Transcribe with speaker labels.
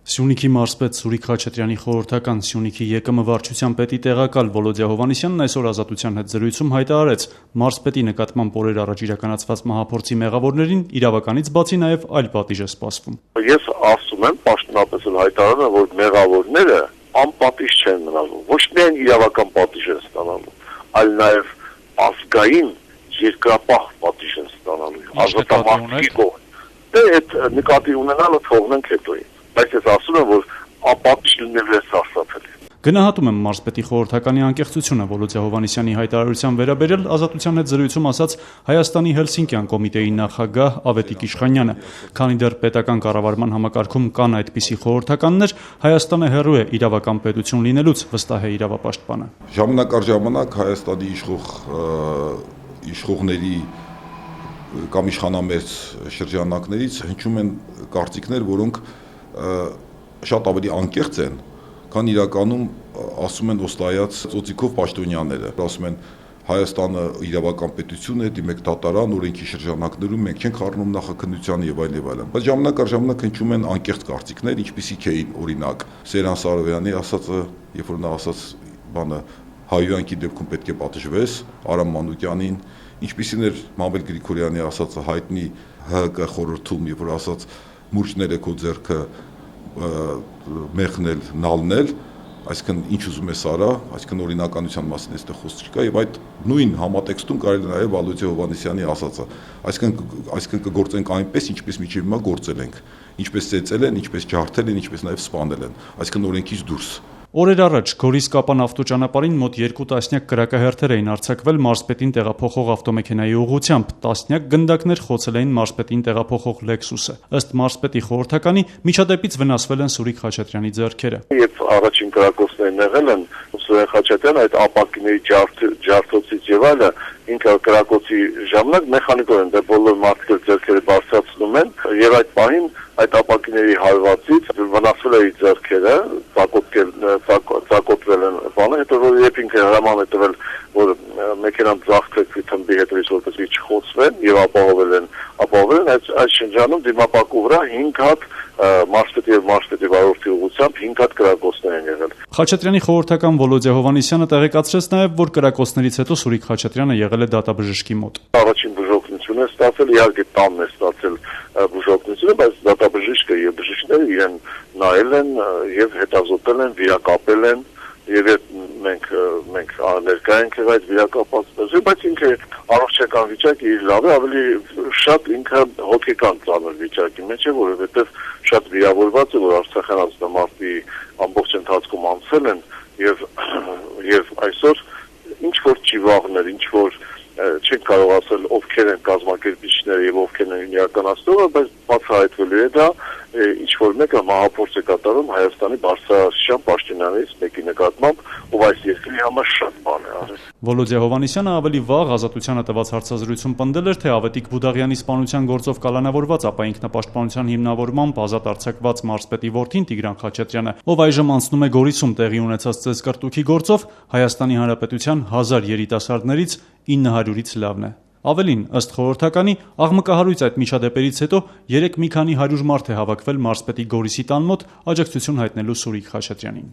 Speaker 1: Սյունիքի մարզպետ Սուրիկ Խաչատրյանի խորհրդական Սյունիքի ԵԿՄ վարչության պետի տեղակալ Վոլոդյա Հովհաննիսյանն այսօր Ազատության հետ զրույցում հայտարարեց մարզպետի նկատմամբ օրեր առաջ իրականացված մահափորձի մեղավորներին իրավականից բացի նաև այլ պատիժ է սպասվում։
Speaker 2: Ես ասում եմ, պաշտոնապես հայտարարում եմ, որ մեղավորները անպատիժ չեն մնալու, ոչ միայն իրավական պատիժ են ստանալու, այլ նաև ազգային երկրապահ պատիժ են ստանալու, ազատամարտի կողմ։ Դե այդ նկատի ունենալը թողնենք հետո։ Բայց ես ասում եմ, որ ապատիժ լինելու է սարսափելի։
Speaker 1: Գնահատում եմ մարզպետի խորհրդականի անկեղծությունը Վոլոդյա Հովհաննիսյանի հայտարարության վերաբերել Ազատության հետ զրույցում ասաց Հայաստանի Հելսինկյան կոմիտեի նախագահ Ավետիք Իշխանյանը։ Քանի դեռ պետական կառավարման համակարգում կան այդպիսի խորհրդականներ, Հայաստանը հեռու է իրավական պետություն լինելուց, վստահ է իրավապաշտպանը։
Speaker 3: Ժամանակ առ ժամանակ Հայաստանի իշխողների կամ իշխանամերձ շրջանակներից հնչում են կարծիքներ, որոնք շատ ավելի անկեղծ են, քան իրականում ասում են ոստայած ծոցիկով պաշտոնյաները, ասում են Հայաստանը իրավական պետություն է, դիմեք դատարան, օրենքի շրջանակներում մենք չենք խառնում նախաքննության եւ այլն։ Բայց ժամանակ առ ժամանակ հնչում են անկեղծ կարծիքներ, ինչպիսիք էին օրինակ Սերան Սարոյանի ասածը, երբ որ նա ասաց բանը հայոյանքի դեպքում պետք է պատժվես, Արամ Մանուկյանին, ինչպիսին էր Մամել Գրիգորյանի ասածը հայտնի ՀՀԿ խորհրդում, երբ որ ասաց մուրճները քո ձեռքը մեղնել, նալնել, այսինքն ինչ ուզում ես արա, այսինքն օրինականության մասին այստեղ խոսք չկա եւ այդ նույն համատեքստում կարելի նաեւ Վոլոդյա Հովհաննիսյանի ասածը, այսինքն կգործենք այնպես, ինչպես միջև հիմա գործել ենք, ինչպես ծեծել են, ինչպես ջարդել են, ինչպես նաեւ սպանել են, այսինքն օրենքից դուրս։
Speaker 1: Օրեր առաջ Գորիս-Կապան ավտոճանապարհին մոտ 2 տասնյակ կրակահերթեր էին արձակվել մարզպետին տեղափոխող ավտոմեքենայի ուղղությամբ, տասնյակ գնդակներ խոցել էին մարզպետին տեղափոխող Լեքսուսը։ Ըստ մարզպետի խորհրդականի միջադեպից վնասվել են Սուրիկ Խաչատրյանի ձեռքերը։
Speaker 2: Երբ առաջին կրակոցներն եղել են, Սուրիկ Խաչատրյանը այդ ապակիների ջարդոցից եւ այլը, ինքը կրակոցի ժամանակ մեխանիկորեն դե բոլոր մարդկանց ձեռքերը բարձրացնում են եւ այդ պահին այդ ապակիների հարվածից վնասվել է ձեռքերը, ծակոտվել են բանը, հետո որ երբ ինքը հրաման է տվել, որ մեքենան ձախտվի թմբի հետևից որպեսզի չխոցվեն եւ ապահովել են այդ շրջանում դիմապակու վրա 5 հատ մարզպետի եւ մարզպետի վարորդի ուղղությամբ 5 հատ կրակոցներ են եղել։
Speaker 1: Խաչատրյանի խորհրդական Վոլոդյա Հովհաննիսյանը տեղեկացրեց նաեւ, որ կրակոցներից հետո Սուրիկ Խաչատրյանը եղել է դատաբժշկի մոտ։
Speaker 2: Առաջին բժշկություն է ստացել, իհարկե տանն է ստացել բժշկությունը, բայց դատաբժիշկը եւ բժիշկները իրեն նայել են եւ հետազոտել են, վիրակապել են եւ մենք ներկայ ենք այդ վիրակապածներին, բայց ինքը առողջական վիճակը լավ է, ավելի շատ ինքը հոգեկան ծանր վիճակի մեջ է, որովհետեւ շատ վիրավորված է, որ Արցախյան ազատամարտի ամբողջ ընթացքում անցել են եւ այսօր ինչ որ չի վաղներ, ինչ որ չեն կարող ասել ովքեր են կազմակերպիչները եւ ովքեր են իրականացնողը, բայց բացահայտվելու է դա ինչ որ մեկը մահափորձ է կատարում Հայաստանի բարձրաստիճան պաշտոնյանից մեկի նկատմամբ, ով այս երկրի համար շատ բան է արել։
Speaker 1: Վոլոդյա Հովհաննիսյանը ավելի վաղ Ազատությանը տված հարցազրույցում պնդել էր, թե Ավետիք Բուդաղյանի սպանության գործով կալանավորված ապա ինքնապաշտպանության հիմնավորմամբ ազատ արձակված մարզպետի որդին Տիգրան Խաչատրյանը, ով այժմ անցնում է Գորիսում տեղի ունեցած ծեզկռտուքի գործով, Հայաստանի Հանրապետության 1000 երիտասարդներից 900-ից լավն է։ Ավելին, ըստ խորհրդականի, աղմկահարույց այդ միջադեպերից հետո երեք մի քանի հարյուր մարդ է հավաքվել մարզպետի Գորիսի տան մոտ աջակցություն հայտնելու Սուրիկ Խաչատրյանին։